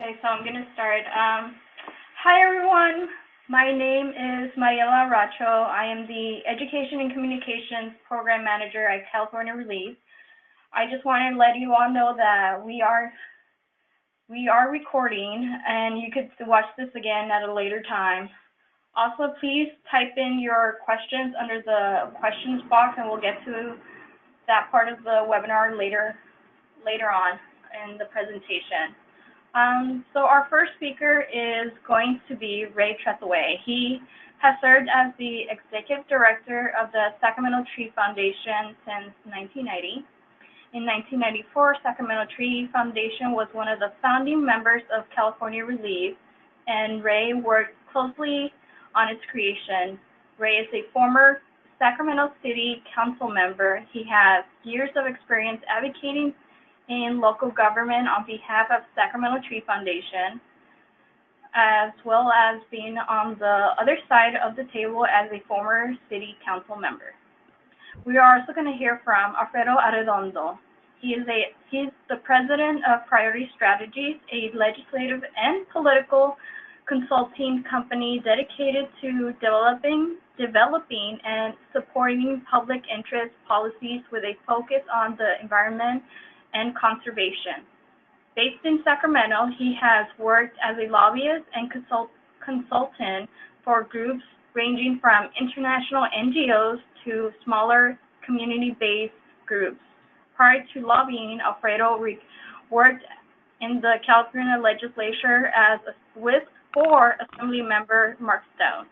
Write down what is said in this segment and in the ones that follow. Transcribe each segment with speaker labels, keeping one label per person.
Speaker 1: Okay, so I'm going to start. Hi, everyone. My name is Mariela Racho. I am the Education and Communications Program Manager at California ReLeaf. I just wanted to let you all know that we are recording, and you could watch this again at a later time. Also, please type in your questions under the questions box, and we'll get to that part of the webinar later on in the presentation. So our first speaker is going to be Ray Tretheway. He has served as the Executive Director of the Sacramento Tree Foundation since 1990. In 1994, Sacramento Tree Foundation was one of the founding members of California ReLeaf, and Ray worked closely on its creation. Ray is a former Sacramento City Council Member. He has years of experience advocating in local government on behalf of Sacramento Tree Foundation, as well as being on the other side of the table as a former city council member. We are also going to hear from Alfredo Arredondo. He's the president of Priority Strategies, a legislative and political consulting company dedicated to developing and supporting public interest policies with a focus on the environment and conservation. Based in Sacramento, he has worked as a lobbyist and consultant for groups ranging from international NGOs to smaller community-based groups. Prior to lobbying, Alfredo worked in the California Legislature for Assemblymember Mark Stone.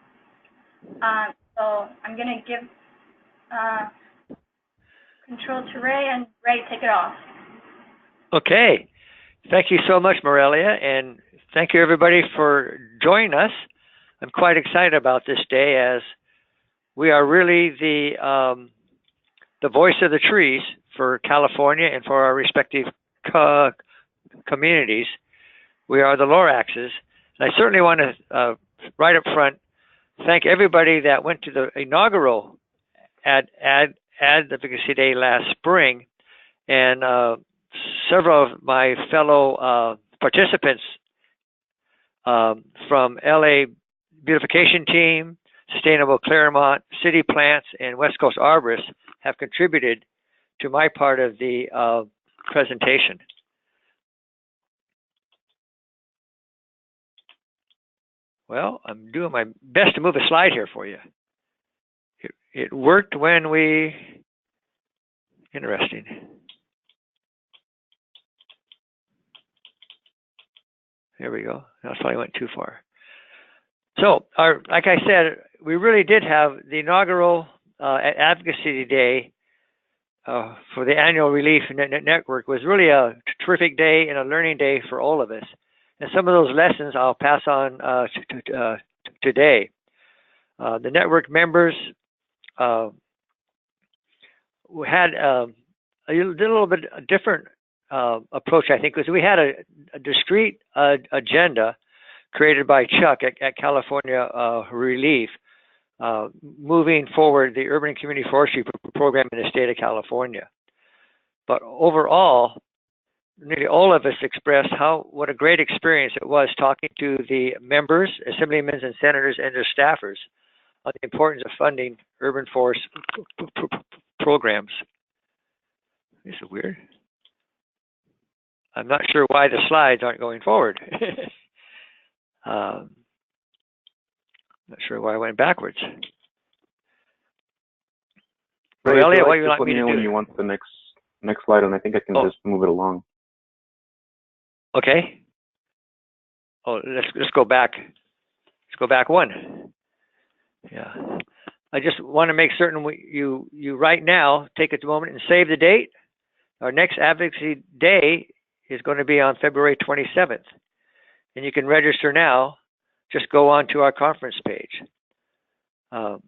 Speaker 1: So I'm going to give control to Ray, and Ray, take it off.
Speaker 2: Okay, thank you so much, Morelia, and thank you everybody for joining us. I'm quite excited about this day, as we are really the voice of the trees for California and for our respective communities. We are the Loraxes, and I certainly want to right up front thank everybody that went to the inaugural Advocacy Day last spring, and several of my fellow participants from LA Beautification Team, Sustainable Claremont, City Plants, and West Coast Arborists have contributed to my part of the presentation. Well, I'm doing my best to move a slide here for you. It worked when we... Interesting. There we go. That's why I went too far. So, like I said, we really did have the inaugural Advocacy Day for the annual Relief Network. Was really a terrific day and a learning day for all of us. And some of those lessons I'll pass on today. The network members had a little bit different approach, I think, because we had a discrete agenda created by Chuck at California ReLeaf, moving forward the urban and community forestry program in the state of California. But overall, nearly all of us expressed what a great experience it was talking to the members, assemblymen and senators and their staffers on the importance of funding urban forest programs. This is weird. I'm not sure why the slides aren't going forward. Not sure why I went backwards. Aurelia, what do you like me to do?
Speaker 3: When you want the next slide, and I think I can just move it along.
Speaker 2: Okay. Oh, let's go back. Let's go back one. Yeah. I just want to make certain you right now take a moment and save the date. Our next Advocacy Day is going to be on February 27th. And you can register now. Just go on to our conference page. While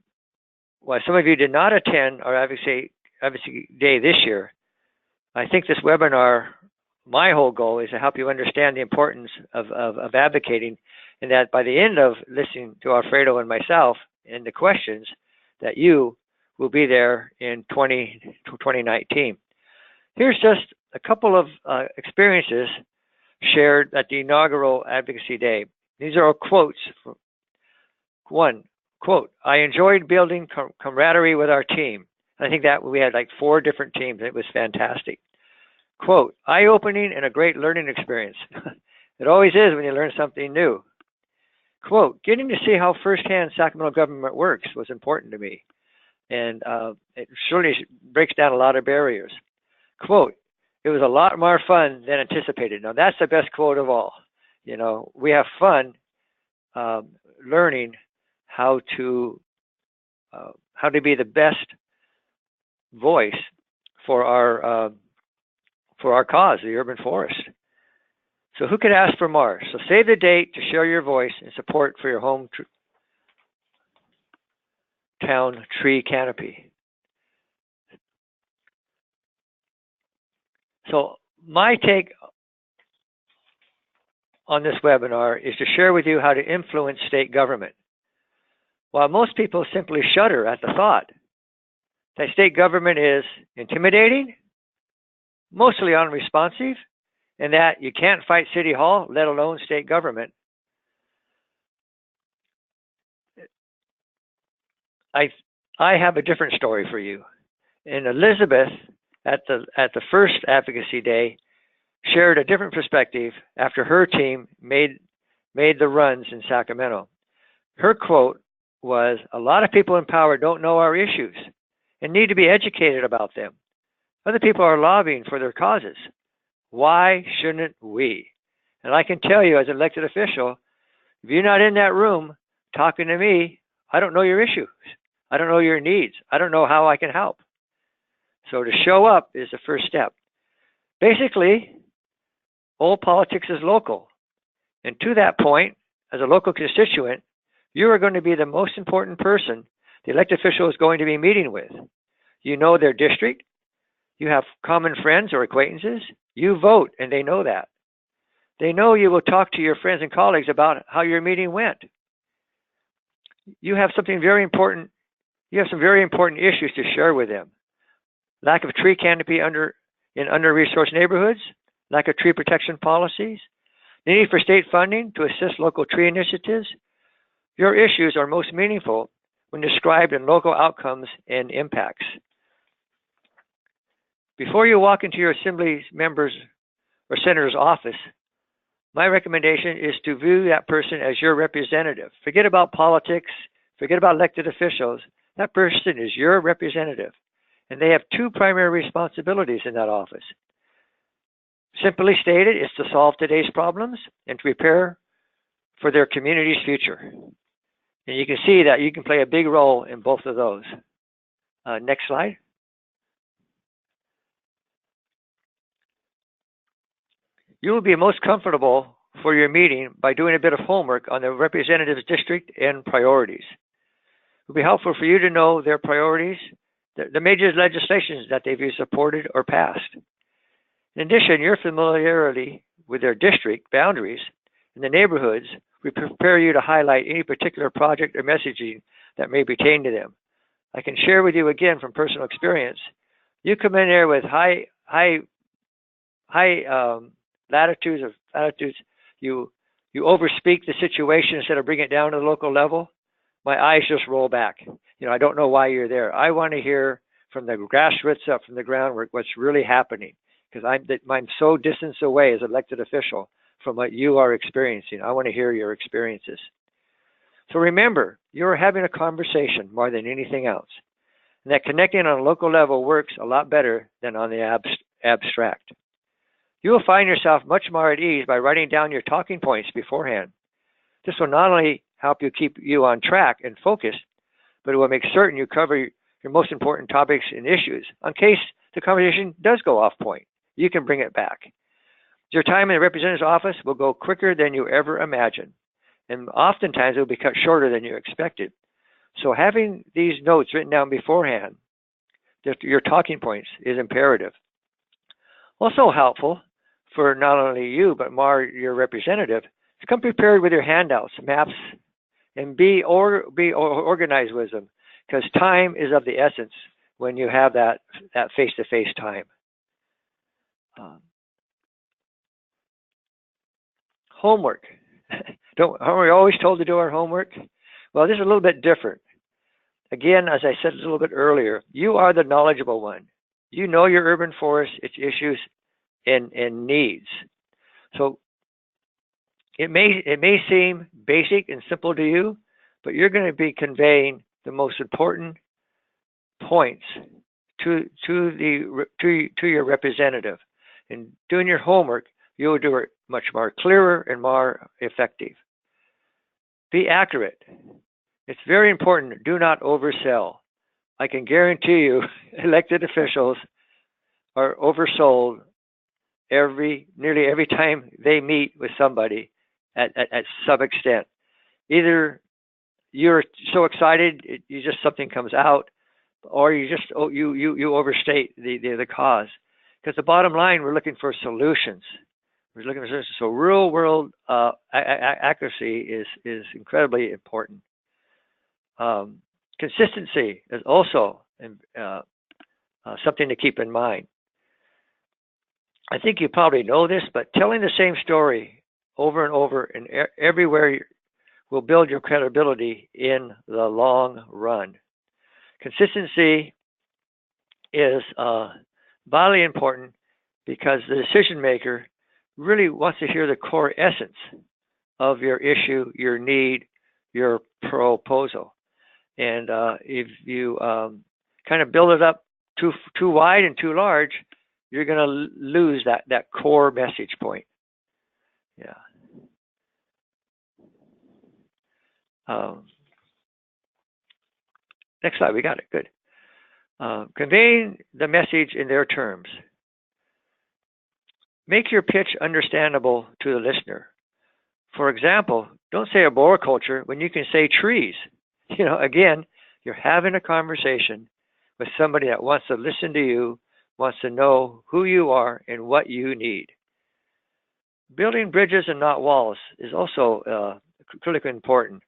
Speaker 2: some of you did not attend our Advocacy Day this year, I think this webinar, my whole goal is to help you understand the importance of advocating, and that by the end of listening to Alfredo and myself and the questions, that you will be there in 2019. Here's just a couple of experiences shared at the inaugural Advocacy Day. These are all quotes. One, quote, I enjoyed building camaraderie with our team. I think that we had like 4 different teams. It was fantastic. Quote, eye-opening and a great learning experience. It always is when you learn something new. Quote, getting to see how firsthand Sacramento government works was important to me. And it surely breaks down a lot of barriers. Quote, it was a lot more fun than anticipated. Now that's the best quote of all. You know, we have fun learning how to be the best voice for our cause, the urban forest. So who could ask for more? So save the date to share your voice and support for your hometown tree canopy. So my take on this webinar is to share with you how to influence state government. While most people simply shudder at the thought that state government is intimidating, mostly unresponsive, and that you can't fight City Hall, let alone state government, I have a different story for you. And Elizabeth, at the first Advocacy Day, shared a different perspective after her team made the runs in Sacramento. Her quote was, a lot of people in power don't know our issues and need to be educated about them. Other people are lobbying for their causes. Why shouldn't we? And I can tell you as an elected official, if you're not in that room talking to me, I don't know your issues. I don't know your needs. I don't know how I can help. So to show up is the first step. Basically, all politics is local. And to that point, as a local constituent, you are going to be the most important person the elected official is going to be meeting with. You know their district. You have common friends or acquaintances. You vote, and they know that. They know you will talk to your friends and colleagues about how your meeting went. You have something very important. You have some very important issues to share with them. Lack of tree canopy in under-resourced neighborhoods, lack of tree protection policies, the need for state funding to assist local tree initiatives. Your issues are most meaningful when described in local outcomes and impacts. Before you walk into your assembly member's or senator's office, my recommendation is to view that person as your representative. Forget about politics, forget about elected officials. That person is your representative. And they have 2 primary responsibilities in that office. Simply stated, it's to solve today's problems and to prepare for their community's future. And you can see that you can play a big role in both of those. Next slide. You will be most comfortable for your meeting by doing a bit of homework on the representative's district and priorities. It will be helpful for you to know their priorities, the major legislations that they've supported or passed. In addition, your familiarity with their district boundaries and the neighborhoods will prepare you to highlight any particular project or messaging that may pertain to them. I can share with you again from personal experience. You come in there with high latitudes. You overspeak the situation instead of bringing it down to the local level. My eyes just roll back. You know, I don't know why you're there. I want to hear from the grassroots up from the ground what's really happening, because I'm so distance away as an elected official from what you are experiencing. I want to hear your experiences. So remember, you're having a conversation more than anything else, and that connecting on a local level works a lot better than on the abstract. You will find yourself much more at ease by writing down your talking points beforehand. This will not only help you keep you on track and focused, but it will make certain you cover your most important topics and issues. In case the conversation does go off point, you can bring it back. Your time in the representative's office will go quicker than you ever imagined, and oftentimes it will be cut shorter than you expected. So having these notes written down beforehand, your talking points, is imperative. Also helpful for not only you, but more your representative, to come prepared with your handouts, maps, and be organized with them, because time is of the essence when you have that face-to-face time. Homework. Aren't we always told to do our homework? Well, this is a little bit different. Again, as I said a little bit earlier, you are the knowledgeable one. You know your urban forest, its issues and needs. So it may seem basic and simple to you, but you're going to be conveying the most important points to your representative. And doing your homework, you'll do it much more clearer and more effective. Be accurate. It's very important. Do not oversell. I can guarantee you, elected officials are oversold nearly every time they meet with somebody at some extent. Either you're so excited, something comes out, or you overstate the cause. Because the bottom line, we're looking for solutions. We're looking for solutions. So real world accuracy is incredibly important. Consistency is also something to keep in mind. I think you probably know this, but telling the same story over and over and everywhere will build your credibility in the long run. Consistency is vitally important because the decision maker really wants to hear the core essence of your issue, your need, your proposal. And if you kind of build it up too wide and too large, you're going to lose that core message point. Yeah. Next slide, we got it. Good. Conveying the message in their terms. Make your pitch understandable to the listener. For example, don't say arboriculture when you can say trees. Again, you're having a conversation with somebody that wants to listen to you, wants to know who you are and what you need. Building bridges and not walls is also critically important.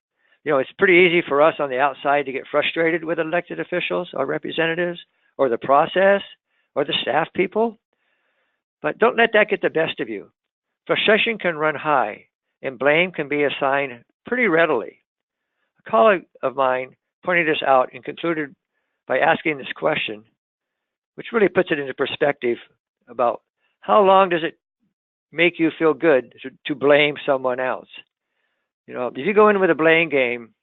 Speaker 2: It's pretty easy for us on the outside to get frustrated with elected officials or representatives or the process or the staff people. But don't let that get the best of you. Frustration can run high and blame can be assigned pretty readily. A colleague of mine pointed this out and concluded by asking this question, which really puts it into perspective about how long does it make you feel good to blame someone else? If you go in with a blame game,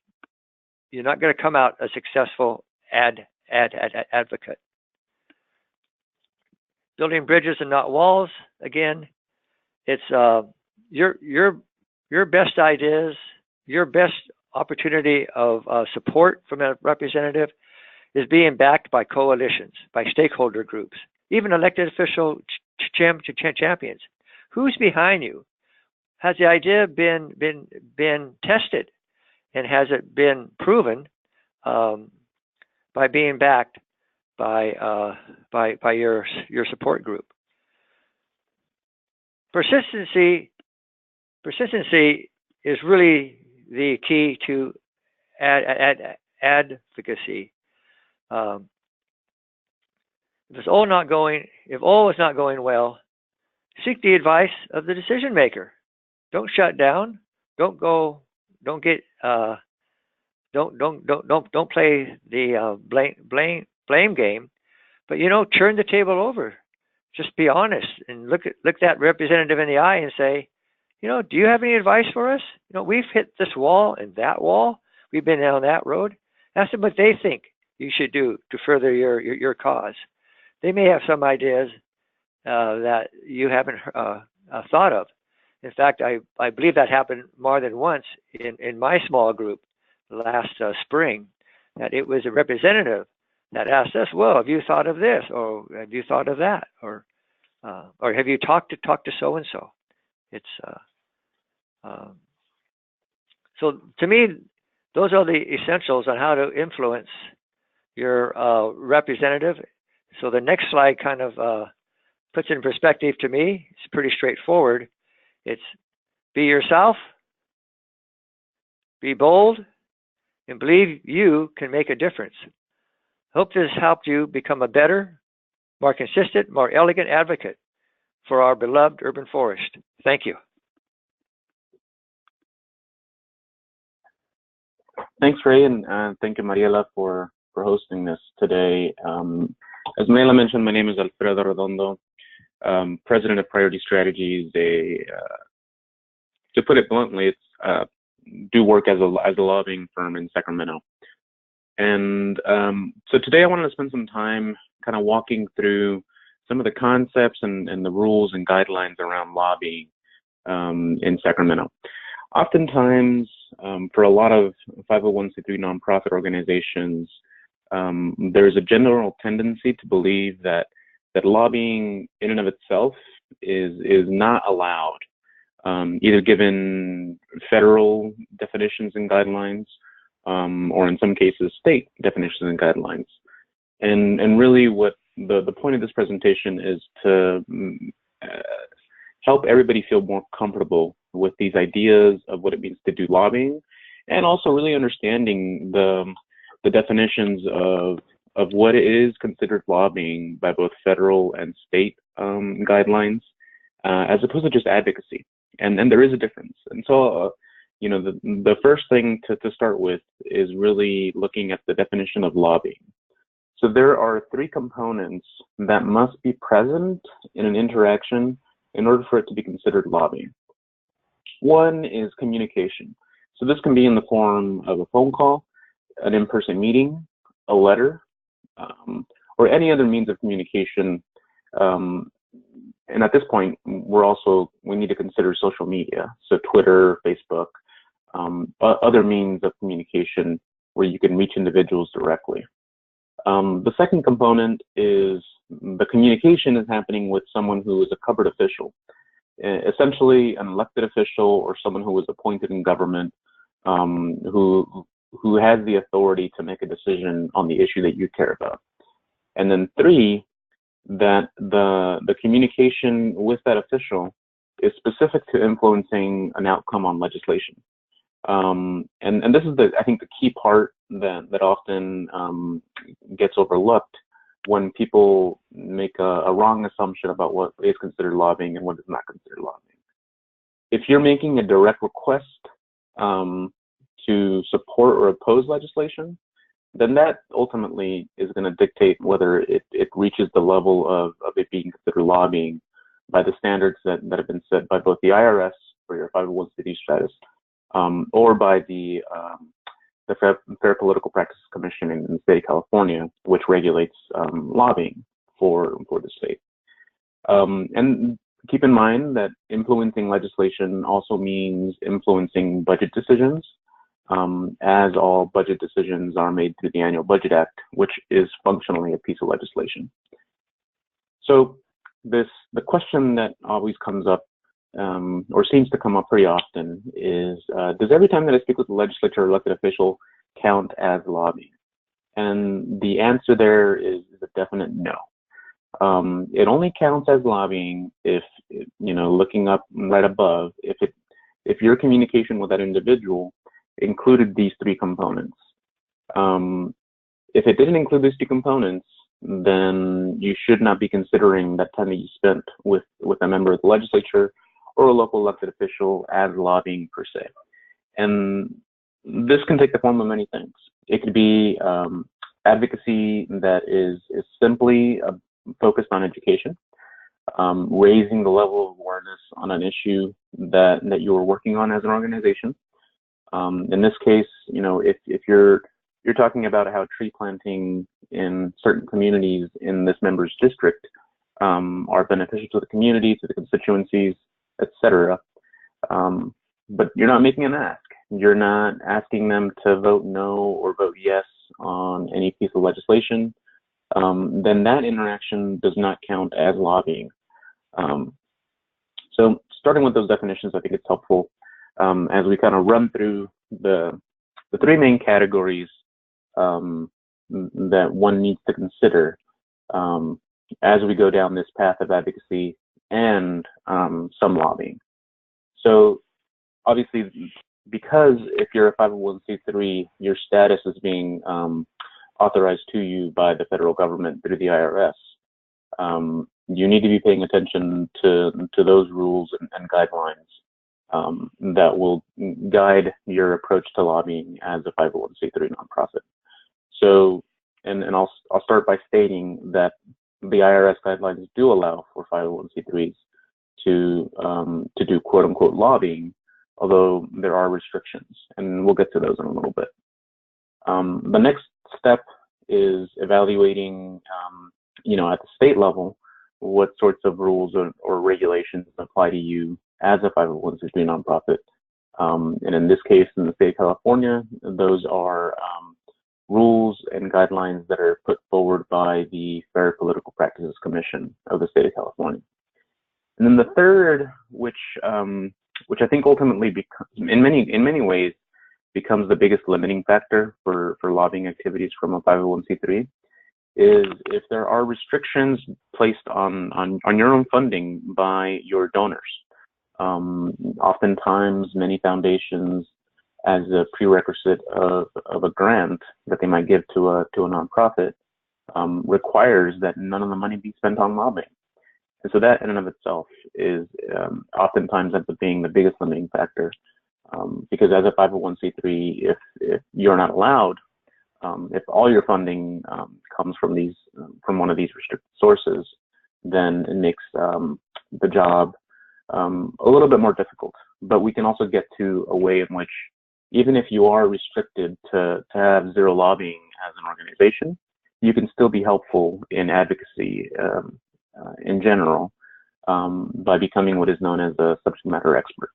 Speaker 2: you're not going to come out a successful advocate. Building bridges and not walls. Again, it's your best ideas, your best opportunity of support from a representative is being backed by coalitions, by stakeholder groups, even elected official champions. Who's behind you? Has the idea been tested, and has it been proven by being backed by your support group? Persistency is really the key to advocacy. If all is not going well, seek the advice of the decision maker. Don't shut down. Don't play the blame game. But turn the table over. Just be honest and look that representative in the eye and say, do you have any advice for us? We've hit this wall and that wall. We've been down that road. Ask them what they think you should do to further your cause. They may have some ideas that you haven't thought of. In fact, I believe that happened more than once in my small group last spring, that it was a representative that asked us, well, have you thought of this, or have you thought of that, or have you talked to so-and-so? It's so to me, those are the essentials on how to influence your representative. So the next slide kind of puts it in perspective to me. It's pretty straightforward. It's be yourself, be bold, and believe you can make a difference. Hope this helped you become a better, more consistent, more elegant advocate for our beloved urban forest. Thank you.
Speaker 3: Thanks, Ray, and thank you, Mariela, for hosting this today. As Mariela mentioned, my name is Alfredo Arredondo, president of Priority Strategies. To put it bluntly, it's do work as a lobbying firm in Sacramento. And so today I wanted to spend some time kind of walking through some of the concepts and the rules and guidelines around lobbying in Sacramento. Oftentimes, for a lot of 501c3 nonprofit organizations, there's a general tendency to believe that lobbying in and of itself is not allowed, either given federal definitions and guidelines, or in some cases state definitions and guidelines. And really what the point of this presentation is to help everybody feel more comfortable with these ideas of what it means to do lobbying, and also really understanding the definitions of what is considered lobbying by both federal and state guidelines, as opposed to just advocacy. And there is a difference. And so, you know, the first thing to start with is really looking at the definition of lobbying. So there are three components that must be present in an interaction in order for it to be considered lobbying. One is communication. So this can be in the form of a phone call, an in-person meeting, a letter, or any other means of communication. And at this point, we need to consider social media. So Twitter, Facebook, other means of communication where you can reach individuals directly. The second component is the communication is happening with someone who is a covered official, essentially an elected official or someone who was appointed in government, who has the authority to make a decision on the issue that you care about. And then three, that the communication with that official is specific to influencing an outcome on legislation. And this is I think the key part that often gets overlooked when people make a wrong assumption about what is considered lobbying and what is not considered lobbying. If you're making a direct request to support or oppose legislation, then that ultimately is going to dictate whether it reaches the level of it being considered lobbying by the standards that have been set by both the IRS for your 501c3 status, or by the Fair Political Practices Commission in the state of California, which regulates lobbying for the state. And keep in mind that influencing legislation also means influencing budget decisions, as all budget decisions are made through the Annual Budget Act, which is functionally a piece of legislation. So the question that always comes up, or seems to come up pretty often, is does every time that I speak with a legislature or elected official count as lobbying? And the answer there is a definite no. It only counts as lobbying if, looking up right above, if your communication with that individual included these three components. If it didn't include these two components, then you should not be considering that time that you spent with a member of the legislature or a local elected official as lobbying per se. And this can take the form of many things. It could be advocacy that is simply focused on education, raising the level of awareness on an issue that you are working on as an organization. In this case, if you're talking about how tree planting in certain communities in this member's district are beneficial to the community, to the constituencies, etc. But you're not making an ask. You're not asking them to vote no or vote yes on any piece of legislation. Then that interaction does not count as lobbying. So starting with those definitions, I think it's helpful as we kind of run through the three main categories that one needs to consider as we go down this path of advocacy and some lobbying. So obviously, because if you're a 501c3, your status is being authorized to you by the federal government through the IRS, you need to be paying attention to those rules and guidelines that will guide your approach to lobbying as a 501c3 nonprofit. So, and I'll start by stating that the IRS guidelines do allow for 501c3s to do quote unquote lobbying, although there are restrictions, and we'll get to those in a little bit. The next step is evaluating, at the state level, what sorts of rules or regulations apply to you as a 501c3 nonprofit. And in this case, in the state of California, those are rules and guidelines that are put forward by the Fair Political Practices Commission of the state of California. And then the third, which I think ultimately becomes, in many ways, becomes the biggest limiting factor for lobbying activities from a 501c3, is if there are restrictions placed on your own funding by your donors. Oftentimes, many foundations, as a prerequisite of a grant that they might give to a nonprofit, requires that none of the money be spent on lobbying. And so that in and of itself is oftentimes ends up being the biggest limiting factor, because as a 501c3, if you're not allowed, if all your funding comes from one of these restricted sources, then it makes the job a little bit more difficult. But we can also get to a way in which, even if you are restricted to have zero lobbying as an organization, you can still be helpful in advocacy in general by becoming what is known as a subject matter expert.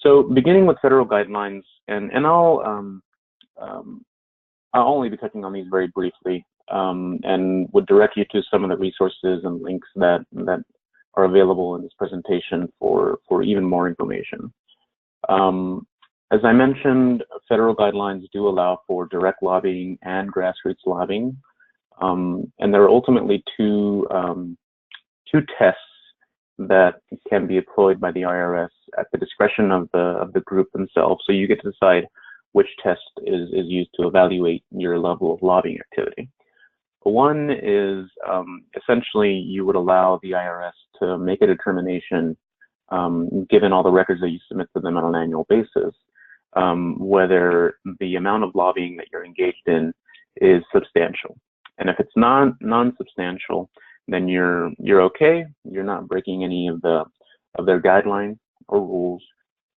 Speaker 3: So beginning with federal guidelines, and I'll only be touching on these very briefly, and would direct you to some of the resources and links that are available in this presentation for even more information. As I mentioned, federal guidelines do allow for direct lobbying and grassroots lobbying, and there are ultimately two tests that can be employed by the IRS at the discretion of the group themselves. So you get to decide which test is used to evaluate your level of lobbying activity. One is essentially you would allow the IRS to make a determination, given all the records that you submit to them on an annual basis, whether the amount of lobbying that you're engaged in is substantial. And if it's non-substantial, then you're okay. You're not breaking any of their guidelines or rules.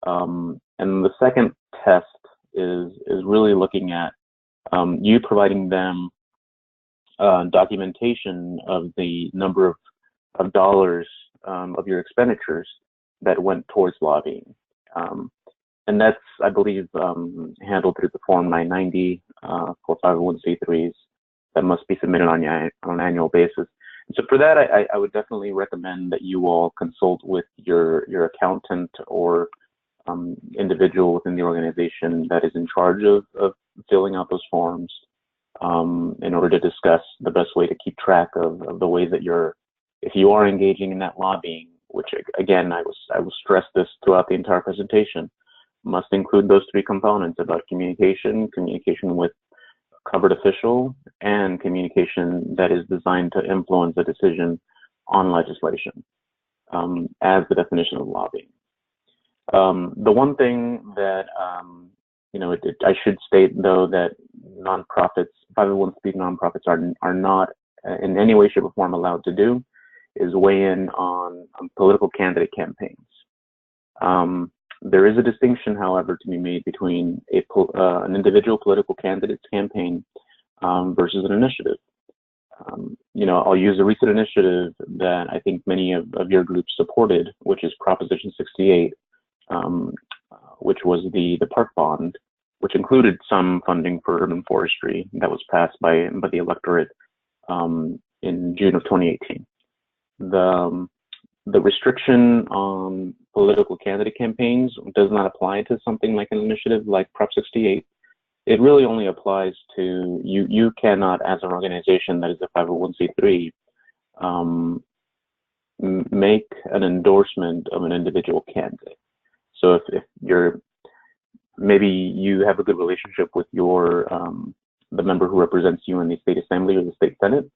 Speaker 3: And the second test is really looking at you providing them documentation of the number of dollars of your expenditures that went towards lobbying. And that's, I believe, handled through the Form 990 for 501c3s that must be submitted on an annual basis. And so for that, I would definitely recommend that you all consult with your accountant or individual within the organization that is in charge of filling out those forms in order to discuss the best way to keep track of the way that if you are engaging in that lobbying, which again, I will stress this throughout the entire presentation, must include those three components about communication with covered official, and communication that is designed to influence a decision on legislation as the definition of lobbying. The one thing that, I should state though, that nonprofits, 501c3 nonprofits are not in any way, shape, or form allowed to do is weigh in on political candidate campaigns. There is a distinction, however, to be made between an individual political candidate's campaign versus an initiative. I'll use a recent initiative that I think many of your groups supported, which is Proposition 68, which was the park bond, which included some funding for urban forestry that was passed by the electorate in June of 2018. The restriction on political candidate campaigns does not apply to something like an initiative like Prop 68. It really only applies to you cannot, as an organization that is a 501c3, make an endorsement of an individual candidate. So if maybe you have a good relationship with the member who represents you in the state assembly or the state senate,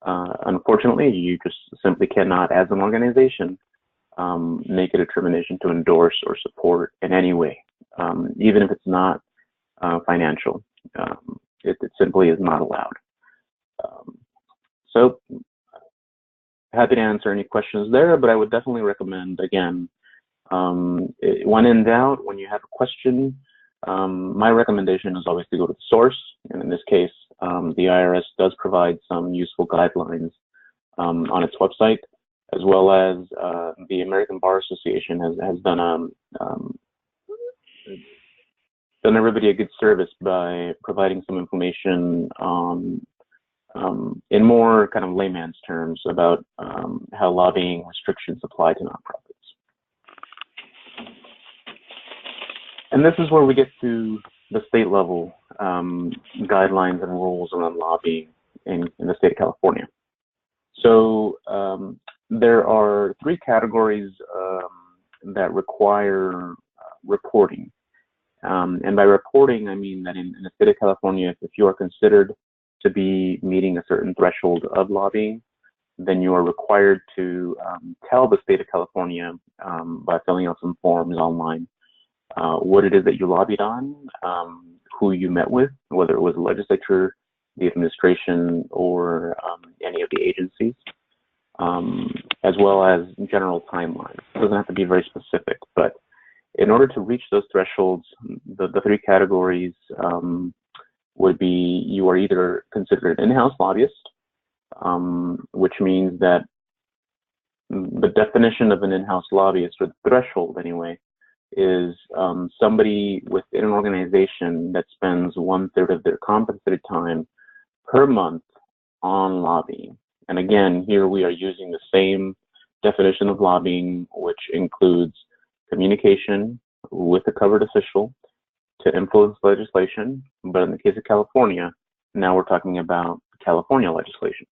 Speaker 3: unfortunately, you just simply cannot, as an organization, make a determination to endorse or support in any way, even if it's not financial. It simply is not allowed. So happy to answer any questions there, but I would definitely recommend, again, when in doubt, when you have a question, my recommendation is always to go to the source. And in this case, the IRS does provide some useful guidelines on its website, as well as the American Bar Association has done everybody a good service by providing some information in more kind of layman's terms about how lobbying restrictions apply to nonprofits. And this is where we get to the state level guidelines and rules around lobbying in the state of California. So there are 3 categories that require reporting. And by reporting, I mean that in the state of California, if you are considered to be meeting a certain threshold of lobbying, then you are required to tell the state of California by filling out some forms online what it is that you lobbied on, who you met with, whether it was the legislature, the administration, or any of the agencies, as well as general timelines. It doesn't have to be very specific, but in order to reach those thresholds, the 3 categories would be: you are either considered an in-house lobbyist, which means that the definition of an in-house lobbyist, or the threshold anyway, is somebody within an organization that spends 1/3 of their compensated time per month on lobbying. And again, here we are using the same definition of lobbying, which includes communication with a covered official to influence legislation. But in the case of California, now we're talking about California legislation.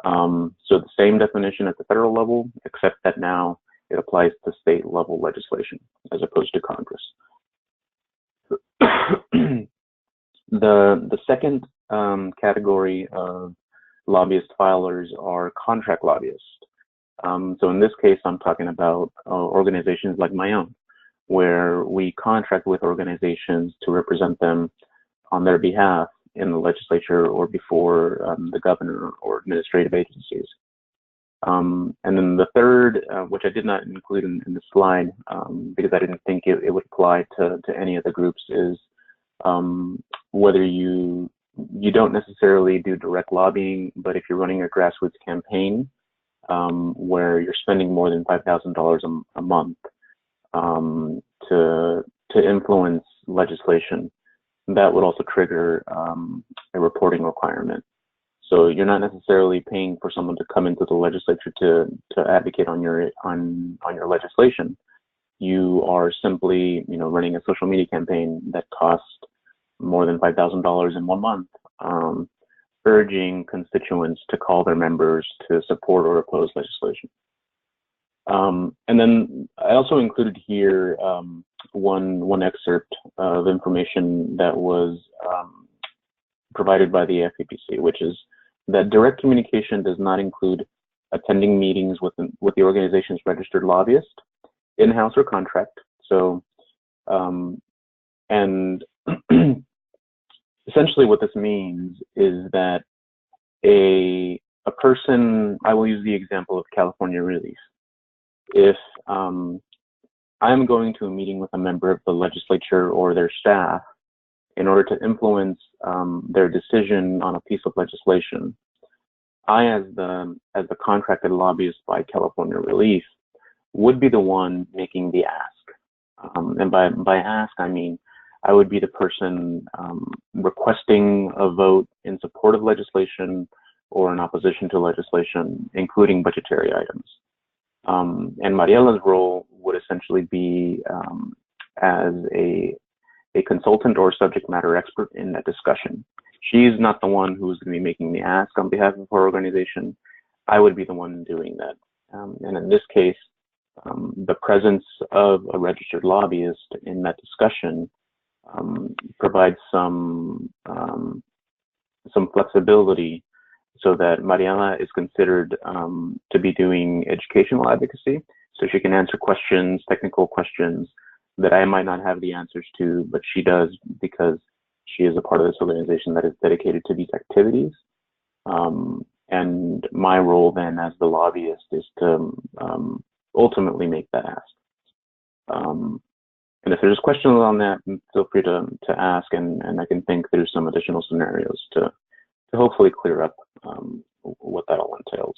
Speaker 3: So the same definition at the federal level, except that now it applies to state level legislation as opposed to Congress. The second category of lobbyist filers are contract lobbyists. So in this case, I'm talking about organizations like my own, where we contract with organizations to represent them on their behalf in the legislature or before the governor or administrative agencies. And then the third, which I did not include in the slide because I didn't think it would apply to any of the groups, is whether you don't necessarily do direct lobbying, but if you're running a grassroots campaign where you're spending more than $5,000 a month to influence legislation, that would also trigger a reporting requirement. So you're not necessarily paying for someone to come into the legislature to advocate on your legislation. You are simply, running a social media campaign that costs more than $5,000 in 1 month, urging constituents to call their members to support or oppose legislation. And then I also included here one excerpt of information that was provided by the FEPC, which is that direct communication does not include attending meetings with the organization's registered lobbyist, in-house or contract. So, and essentially what this means is that a person, I will use the example of California ReLeaf. If I'm going to a meeting with a member of the legislature or their staff in order to influence their decision on a piece of legislation, I, as the contracted lobbyist by California ReLeaf, would be the one making the ask. And by ask, I mean I would be the person requesting a vote in support of legislation or in opposition to legislation, including budgetary items. And Mariela's role would essentially be as a consultant or subject matter expert in that discussion. She's not the one who's going to be making the ask on behalf of her organization. I would be the one doing that. And in this case, the presence of a registered lobbyist in that discussion provides some flexibility so that Mariela is considered to be doing educational advocacy. So she can answer questions, technical questions that I might not have the answers to, but she does because she is a part of this organization that is dedicated to these activities. And my role then as the lobbyist is to ultimately make that ask. And if there's questions on that, feel free to ask, and I can think through some additional scenarios to hopefully clear up what that all entails.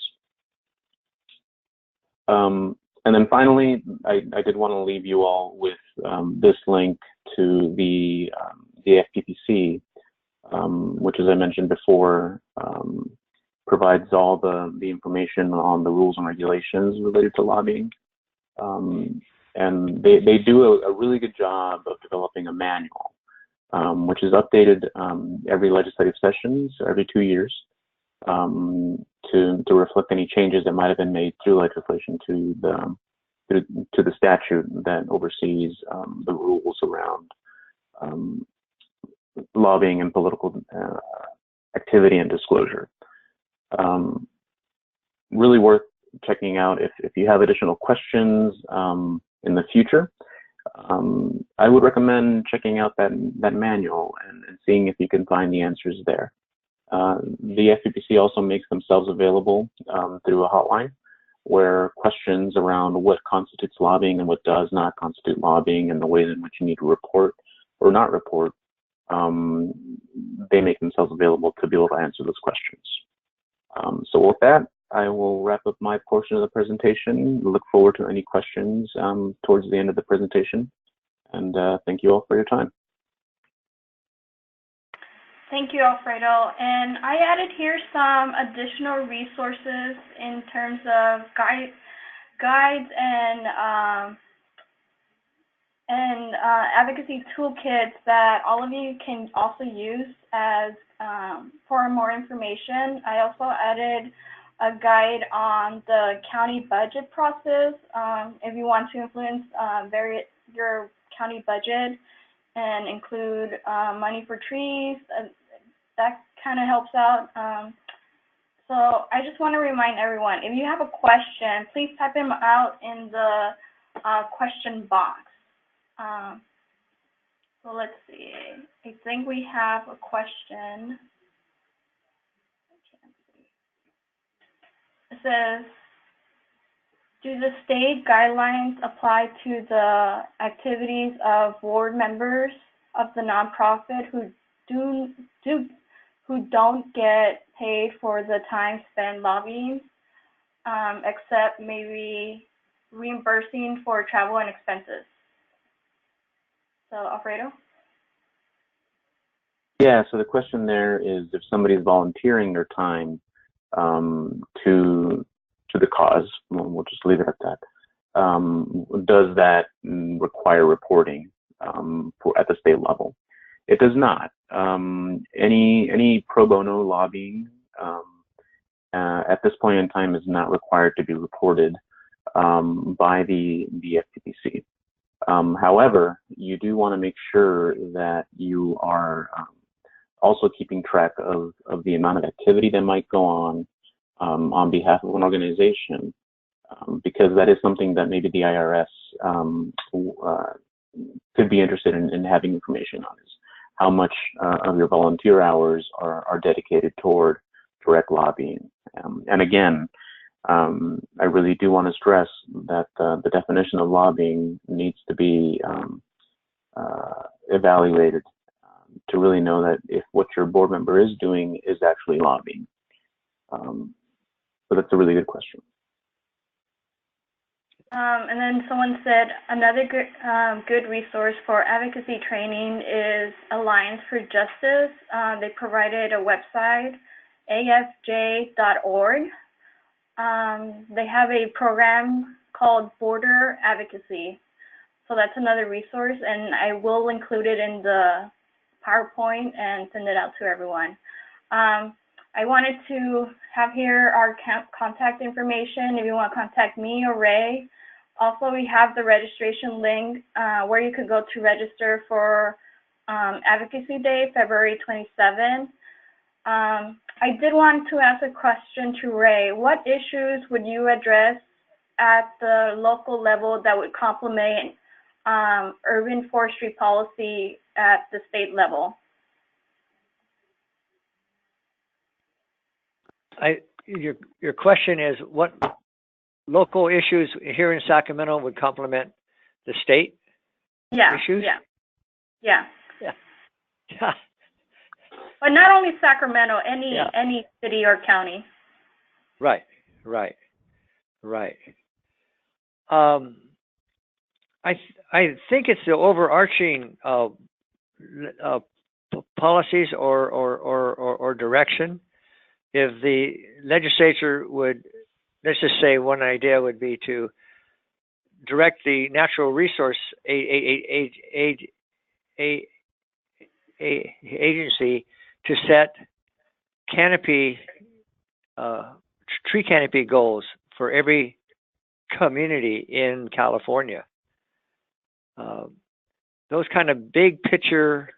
Speaker 3: And then finally, I did want to leave you all with this link to the FPPC, which, as I mentioned before, provides all the information on the rules and regulations related to lobbying. And they do a really good job of developing a manual, which is updated every legislative session, so every 2 years, to reflect any changes that might have been made through legislation to the statute that oversees the rules around lobbying and political activity and disclosure. Really worth checking out if you have additional questions in the future. I would recommend checking out that manual and seeing if you can find the answers there. The FPPC also makes themselves available through a hotline where questions around what constitutes lobbying and what does not constitute lobbying and the ways in which you need to report or not report, they make themselves available to be able to answer those questions. So with that, I will wrap up my portion of the presentation. Look forward to any questions towards the end of the presentation. And thank you all for your time.
Speaker 1: Thank you, Alfredo. And I added here some additional resources in terms of guides and advocacy toolkits that all of you can also use as for more information. I also added a guide on the county budget process if you want to influence your county budget and include money for trees. That kind of helps out. So I just want to remind everyone, if you have a question, please type them out in the question box. So let's see. I think we have a question. It says, do the state guidelines apply to the activities of board members of the nonprofit who don't get paid for the time spent lobbying, except maybe reimbursing for travel and expenses? So, Alfredo?
Speaker 3: Yeah, so the question there is if somebody's volunteering their time to the cause, we'll just leave it at that, does that require reporting at the state level? It does not. Any pro bono lobbying at this point in time is not required to be reported by the FPPC. However, you do want to make sure that you are also keeping track of the amount of activity that might go on behalf of an organization, because that is something that maybe the IRS could be interested in having information on, is how much of your volunteer hours are dedicated toward direct lobbying. And again, I really do want to stress that the definition of lobbying needs to be evaluated to really know that if what your board member is doing is actually lobbying. So that's a really good question.
Speaker 1: And then someone said another good resource for advocacy training is Alliance for Justice. They provided a website, afj.org. They have a program called Border Advocacy. So that's another resource, and I will include it in the PowerPoint and send it out to everyone. I wanted to have here our contact information if you want to contact me or Ray. Also, we have the registration link where you could go to register for Advocacy Day, February 27th. I did want to ask a question to Ray. What issues would you address at the local level that would complement urban forestry policy at the state level?
Speaker 2: Your question is what local issues here in Sacramento would complement the state issues?
Speaker 1: Yeah.
Speaker 2: Yeah.
Speaker 1: But not only Sacramento, any city or county.
Speaker 2: Right. I think it's the overarching policies or direction. If the legislature would, let's just say, one idea would be to direct the natural resource agency to set tree canopy goals for every community in California. Those kind of big picture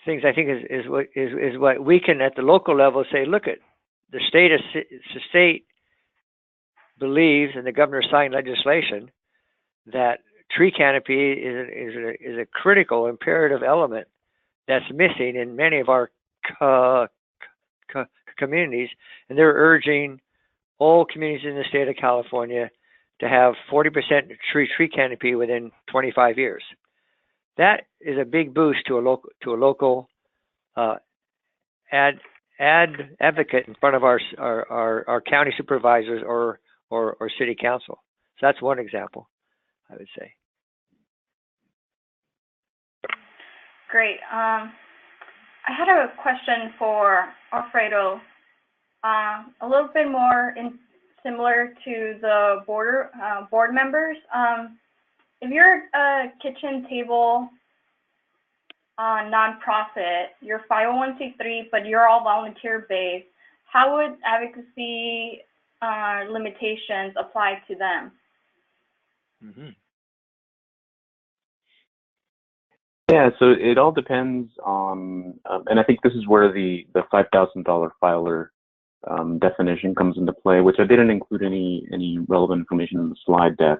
Speaker 2: things, I think, is what we can at the local level say. Look, at the state believes, and the governor signed legislation that tree canopy is a critical imperative element that's missing in many of our communities, and they're urging all communities in the state of California to have 40% tree canopy within 25 years. That is a big boost to a local advocate in front of our county supervisors or city council. So that's one example, I would say.
Speaker 1: Great. I had a question for Alfredo, a little bit more similar to the board members. If you're a kitchen table nonprofit, you're 501c3, but you're all volunteer based, how would advocacy limitations apply to them?
Speaker 2: Mm-hmm.
Speaker 3: Yeah, so it all depends on, and I think this is where the $5,000 filer definition comes into play, which I didn't include any relevant information in the slide deck,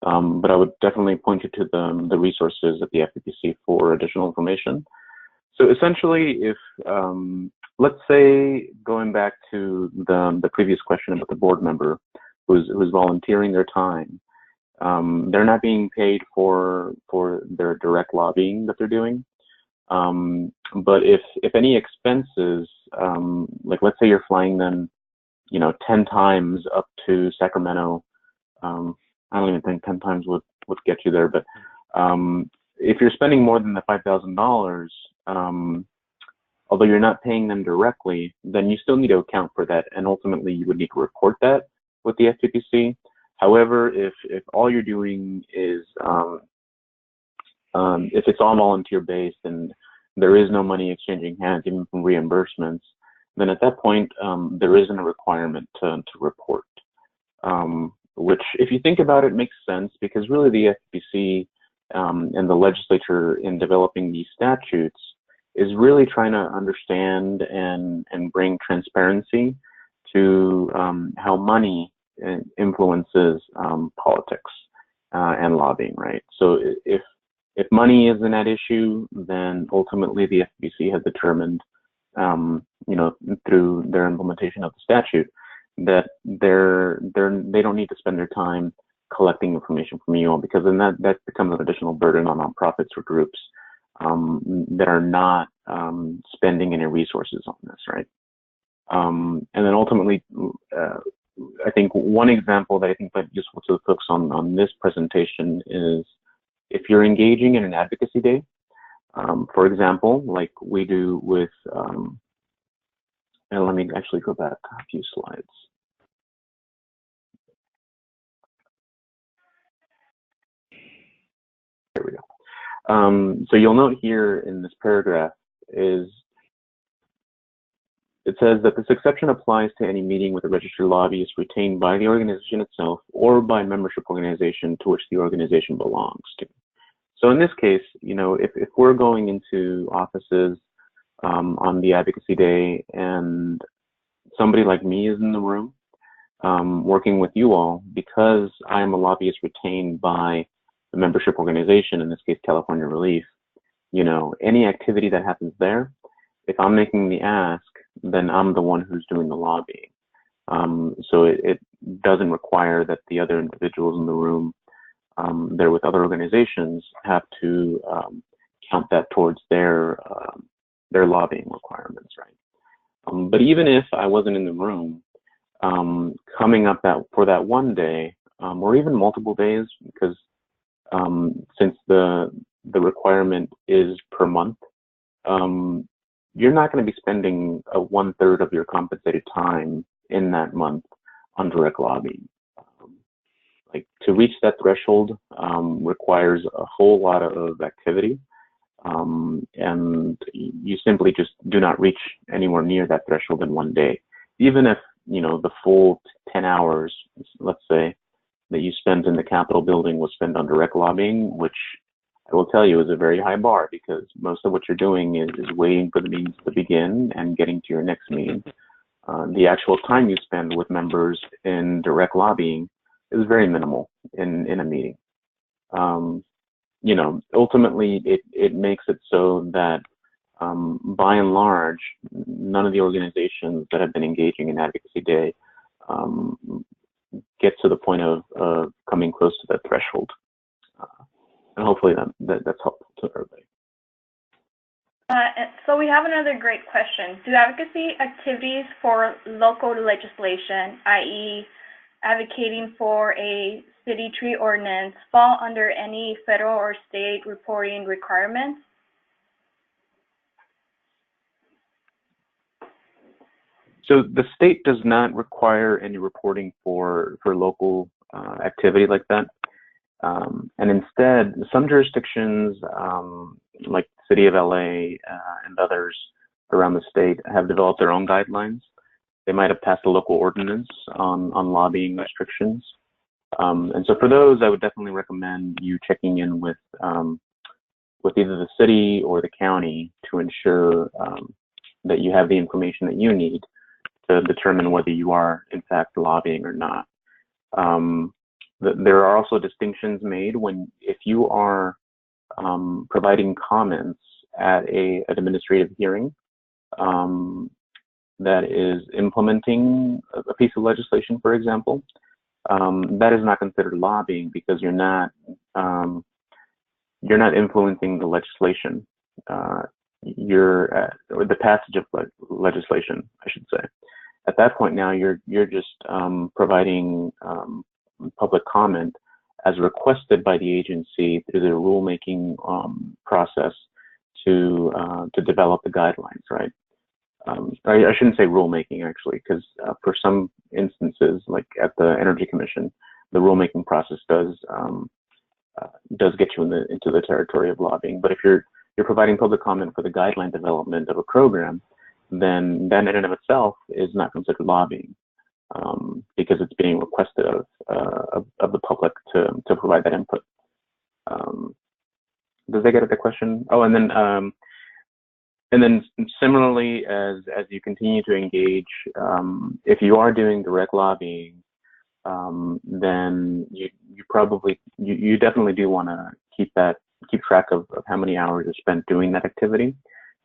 Speaker 3: but I would definitely point you to the resources at the FEPC for additional information. So essentially, if let's say, going back to the previous question about the board member who's volunteering their time, they're not being paid for their direct lobbying that they're doing. But if any expenses, like let's say you're flying them, 10 times up to Sacramento, I don't even think 10 times would get you there, but if you're spending more than the $5,000, although you're not paying them directly, then you still need to account for that, and ultimately you would need to report that with the FTPC. However, if all you're doing is, if it's all volunteer based and there is no money exchanging hands, even from reimbursements, then at that point, there isn't a requirement to report. Which, if you think about it, makes sense, because really the FPC and the legislature in developing these statutes is really trying to understand and bring transparency to how money influences politics and lobbying, right? So if money isn't at issue, then ultimately the FPC has determined, through their implementation of the statute, that they don't need to spend their time collecting information from you all, because then that becomes an additional burden on nonprofits or groups that are not spending any resources on this, right? And then ultimately, I think one example that I think might be useful to the folks on this presentation is if you're engaging in an advocacy day, for example, like we do with, and let me actually go back a few slides. There we go. So you'll note here in this paragraph it says that this exception applies to any meeting with a registered lobbyist retained by the organization itself or by membership organization to which the organization belongs to. So in this case, if we're going into offices on the advocacy day and somebody like me is in the room, working with you all, because I am a lobbyist retained by the membership organization, in this case, California ReLeaf. You know, any activity that happens there, if I'm making the ask, then I'm the one who's doing the lobbying. So it doesn't require that the other individuals in the room there with other organizations have to count that towards their lobbying requirements, right? But even if I wasn't in the room, coming up for that one day, or even multiple days, because since the requirement is per month, you're not going to be spending 1/3 of your compensated time in that month on direct lobbying. Like, to reach that threshold requires a whole lot of activity, and you simply just do not reach anywhere near that threshold in one day. Even if, you know, the full 10 hours, let's say, that you spent in the Capitol building was spent on direct lobbying, which I will tell you is a very high bar, because most of what you're doing is waiting for the meetings to begin and getting to your next meeting. The actual time you spend with members in direct lobbying is very minimal in a meeting. You know, ultimately, it makes it so that by and large, none of the organizations that have been engaging in Advocacy Day get to the point of coming close to that threshold. And hopefully that's helpful to everybody.
Speaker 1: So we have another great question. Do advocacy activities for local legislation, i.e. advocating for a city tree ordinance, fall under any federal or state reporting requirements?
Speaker 3: So the state does not require any reporting for local activity like that. And instead, some jurisdictions, like the city of LA and others around the state, have developed their own guidelines. They might have passed a local ordinance on lobbying restrictions. And so for those, I would definitely recommend you checking in with either the city or the county to ensure that you have the information that you need to determine whether you are in fact lobbying or not. There are also distinctions made if you are providing comments at an administrative hearing that is implementing a piece of legislation, for example. That is not considered lobbying, because you're not influencing the legislation. Or the passage of legislation, I should say. At that point now, you're just providing public comment as requested by the agency through the rulemaking process to develop the guidelines, right? I shouldn't say rulemaking, actually, because for some instances, like at the Energy Commission, the rulemaking process does get you into the territory of lobbying. But if you're providing public comment for the guideline development of a program, then that in and of itself is not considered lobbying, because it's being requested of the public to provide that input. Does that get at the question? Oh, and then similarly, as you continue to engage, if you are doing direct lobbying, then you definitely do want to keep track of how many hours are spent doing that activity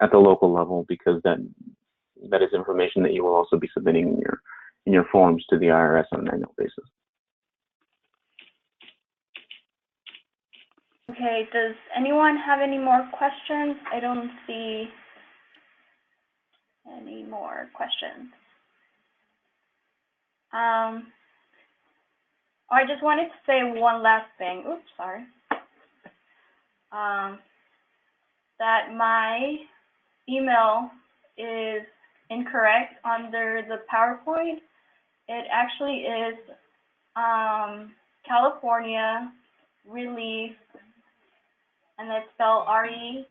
Speaker 3: at the local level, because that is information that you will also be submitting in your forms to the IRS on an annual basis.
Speaker 1: Okay, does anyone have any more questions? I don't see any more questions. I just wanted to say one last thing. Oops, sorry. That my email is incorrect under the PowerPoint. It actually is California ReLeaf, and it's spelled ReLeas.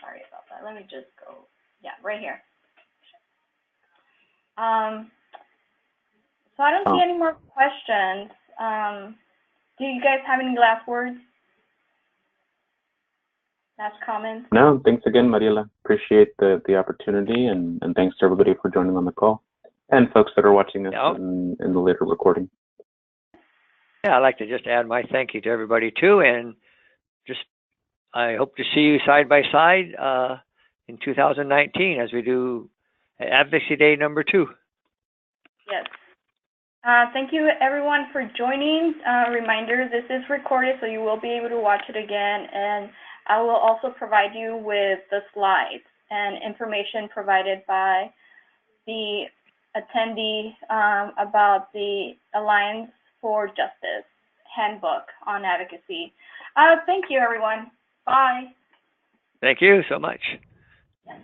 Speaker 1: Sorry about that. Let me just go. Yeah, right here. So I don't see any more questions. Do you guys have any last words? last comments?
Speaker 3: No, thanks again, Mariela. Appreciate the opportunity, and thanks to everybody for joining on the call, and folks that are watching us in the later recording.
Speaker 2: Yeah, I'd like to just add my thank you to everybody too, and just I hope to see you side by side in 2019 as we do Advocacy Day #2.
Speaker 1: Yes. Thank you everyone for joining. Reminder, this is recorded, so you will be able to watch it again, and I will also provide you with the slides and information provided by the attendee about the Alliance for Justice handbook on advocacy. Thank you, everyone. Bye.
Speaker 2: Thank you so much.
Speaker 1: Yes.